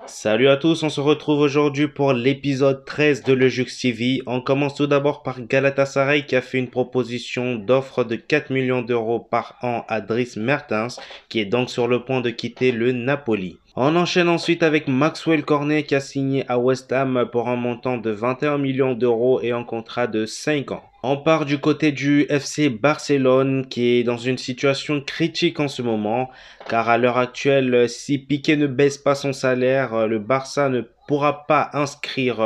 Salut à tous, on se retrouve aujourd'hui pour l'épisode 13 de Le Jux TV. On commence tout d'abord par Galatasaray qui a fait une proposition d'offre de 4 millions d'euros par an à Dries Mertens, qui est donc sur le point de quitter le Napoli. On enchaîne ensuite avec Maxwell Cornet qui a signé à West Ham pour un montant de 21 millions d'euros et un contrat de 5 ans. On part du côté du FC Barcelone qui est dans une situation critique en ce moment, car à l'heure actuelle, si Piqué ne baisse pas son salaire, le Barça ne pourra pas inscrire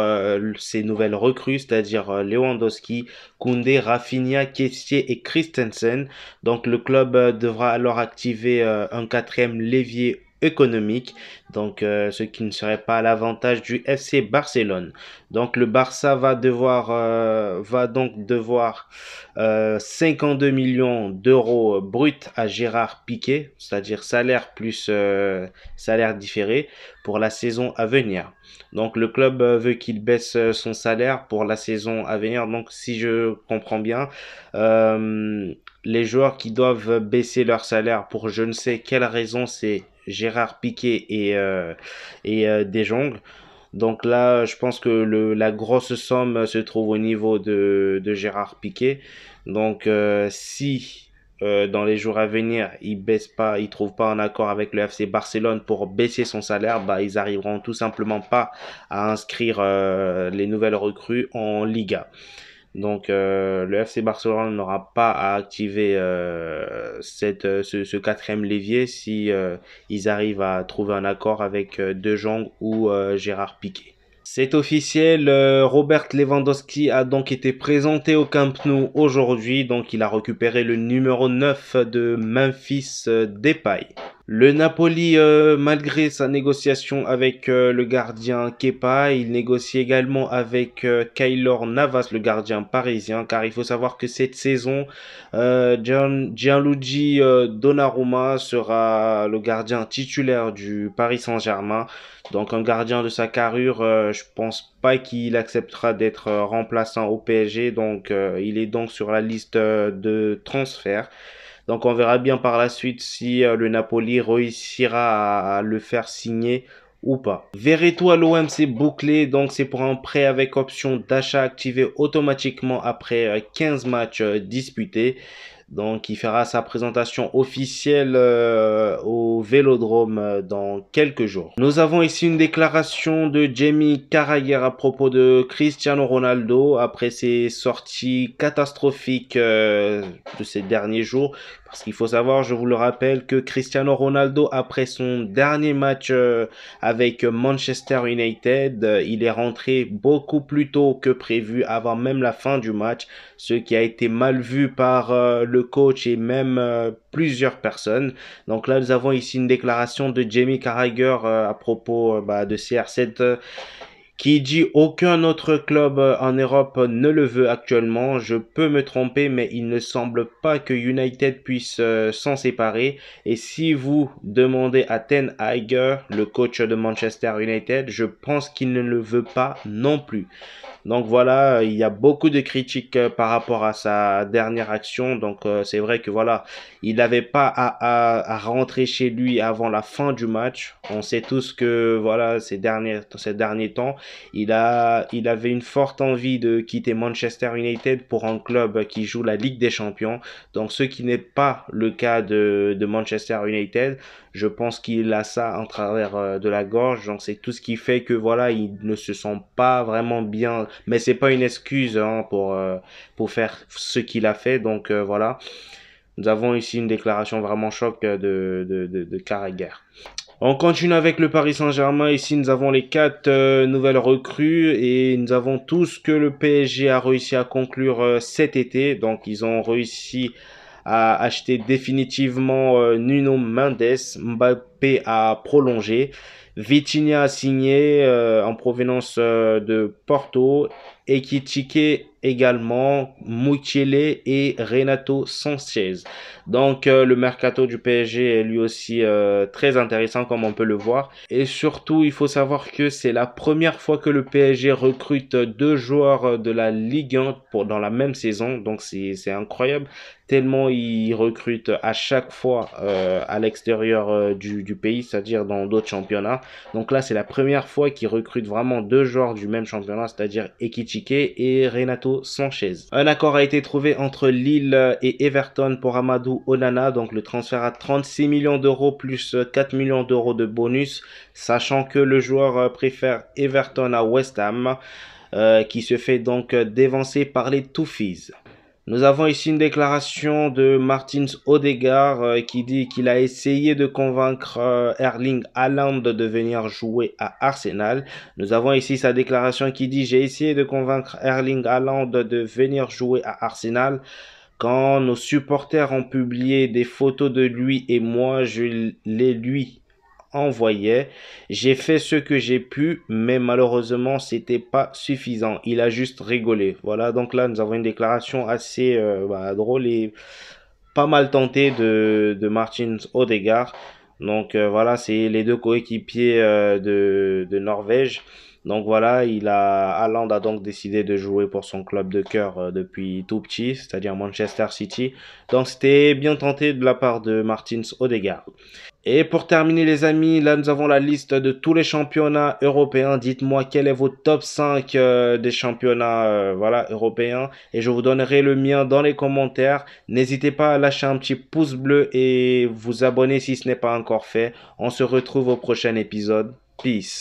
ses nouvelles recrues, c'est-à-dire Lewandowski, Koundé, Rafinha, Kessié et Christensen. Donc le club devra alors activer un quatrième levier économique, donc ce qui ne serait pas à l'avantage du FC Barcelone. Donc le Barça va donc devoir 52 millions d'euros bruts à Gérard Piqué, c'est-à-dire salaire plus salaire différé pour la saison à venir. Donc le club veut qu'il baisse son salaire pour la saison à venir. Donc si je comprends bien, les joueurs qui doivent baisser leur salaire pour je ne sais quelle raison, c'est Gérard Piqué et De Jong. Donc là, je pense que la grosse somme se trouve au niveau de Gérard Piqué. Donc si dans les jours à venir, il baisse pas, il trouve pas un accord avec le FC Barcelone pour baisser son salaire, bah ils arriveront tout simplement pas à inscrire les nouvelles recrues en Liga. Donc le FC Barcelone n'aura pas à activer ce quatrième levier si ils arrivent à trouver un accord avec De Jong ou Gérard Piqué. C'est officiel, Robert Lewandowski a donc été présenté au Camp Nou aujourd'hui, donc il a récupéré le numéro 9 de Memphis Depay. Le Napoli, malgré sa négociation avec le gardien Kepa, il négocie également avec Keylor Navas, le gardien parisien, car il faut savoir que cette saison, Gianluigi Donnarumma sera le gardien titulaire du Paris Saint-Germain. Donc un gardien de sa carrure, je pense pas qu'il acceptera d'être remplaçant au PSG, donc il est donc sur la liste de transfert. Donc on verra bien par la suite si le Napoli réussira à le faire signer ou pas. Verretou à l'OM c'est bouclé, donc c'est pour un prêt avec option d'achat activé automatiquement après 15 matchs disputés. Donc il fera sa présentation officielle au Vélodrome dans quelques jours. Nous avons ici une déclaration de Jamie Carragher à propos de Cristiano Ronaldo après ses sorties catastrophiques de ces derniers jours. Parce qu'il faut savoir, je vous le rappelle, que Cristiano Ronaldo, après son dernier match avec Manchester United, il est rentré beaucoup plus tôt que prévu, avant même la fin du match, ce qui a été mal vu par le coach et même plusieurs personnes. Donc là, nous avons ici une déclaration de Jamie Carragher à propos de CR7 qui dit aucun autre club en Europe ne le veut actuellement. Je peux me tromper, mais il ne semble pas que United puisse s'en séparer. Et si vous demandez à Ten Hag, le coach de Manchester United, je pense qu'il ne le veut pas non plus. Donc voilà, il y a beaucoup de critiques par rapport à sa dernière action. Donc c'est vrai que voilà, il n'avait pas à rentrer chez lui avant la fin du match. On sait tous que voilà, ces derniers temps, il avait une forte envie de quitter Manchester United pour un club qui joue la Ligue des Champions. Donc ce qui n'est pas le cas de Manchester United. Je pense qu'il a ça en travers de la gorge. Donc c'est tout ce qui fait que voilà, il ne se sent pas vraiment bien. Mais c'est pas une excuse hein, pour faire ce qu'il a fait. Donc voilà. Nous avons ici une déclaration vraiment choc de Carragher. On continue avec le Paris Saint-Germain. Ici, nous avons les quatre nouvelles recrues et nous avons tout ce que le PSG a réussi à conclure cet été. Donc, ils ont réussi à acheter définitivement Nuno Mendes. Mbappé a prolongé. Vitinha a signé en provenance de Porto. Ekitike également, Mukiele et Renato Sanchez. Donc le mercato du PSG est lui aussi très intéressant comme on peut le voir. Et surtout, il faut savoir que c'est la première fois que le PSG recrute deux joueurs de la Ligue 1 dans la même saison. Donc c'est incroyable, tellement ils recrutent à chaque fois à l'extérieur du pays, c'est-à-dire dans d'autres championnats. Donc là, c'est la première fois qu'ils recrutent vraiment deux joueurs du même championnat, c'est-à-dire Ekitike et Renato Sanchez. Un accord a été trouvé entre Lille et Everton pour Amadou Onana, donc le transfert à 36 millions d'euros plus 4 millions d'euros de bonus, sachant que le joueur préfère Everton à West Ham, qui se fait donc dévancer par les Touffies. Nous avons ici une déclaration de Martins Odegaard qui dit qu'il a essayé de convaincre Erling Haaland de venir jouer à Arsenal. Nous avons ici sa déclaration qui dit: j'ai essayé de convaincre Erling Haaland de venir jouer à Arsenal. Quand nos supporters ont publié des photos de lui et moi, je les lui envoyais. J'ai fait ce que j'ai pu, mais malheureusement, c'était pas suffisant. Il a juste rigolé. Voilà, donc là, nous avons une déclaration assez drôle et pas mal tentée de Martins Odegaard. Donc voilà, c'est les deux coéquipiers de Norvège. Donc voilà, Haaland a donc décidé de jouer pour son club de cœur depuis tout petit, c'est-à-dire Manchester City. Donc c'était bien tenté de la part de Martins Odegaard. Et pour terminer les amis, là nous avons la liste de tous les championnats européens. Dites-moi quel est votre top 5 des championnats européens et je vous donnerai le mien dans les commentaires. N'hésitez pas à lâcher un petit pouce bleu et vous abonner si ce n'est pas encore fait. On se retrouve au prochain épisode. Peace.